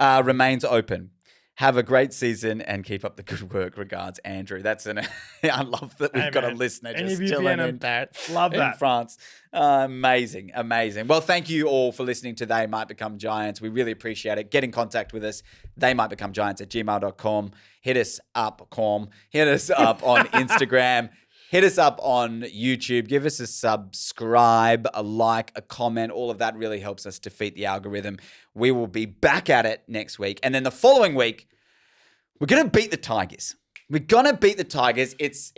remains open. Have a great season and keep up the good work. Regards, Andrew. I love that we've got a listener just chilling in Paris. Love that. In France. Amazing. Well, thank you all for listening to They Might Become Giants. We really appreciate it. Get in contact with us. theymightbecomegiants@gmail.com. Hit us up on Instagram. Hit us up on YouTube. Give us a subscribe, a like, a comment. All of that really helps us defeat the algorithm. We will be back at it next week. And then the following week, we're going to beat the Tigers. We're going to beat the Tigers. It's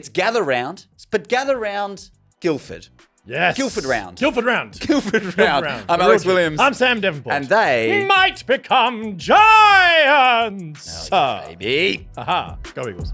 gather round, but gather round Guildford. Yes. Guildford round. I'm Alex Williams. I'm Sam Davenport. And they might become giants. baby. Aha. Go Eagles.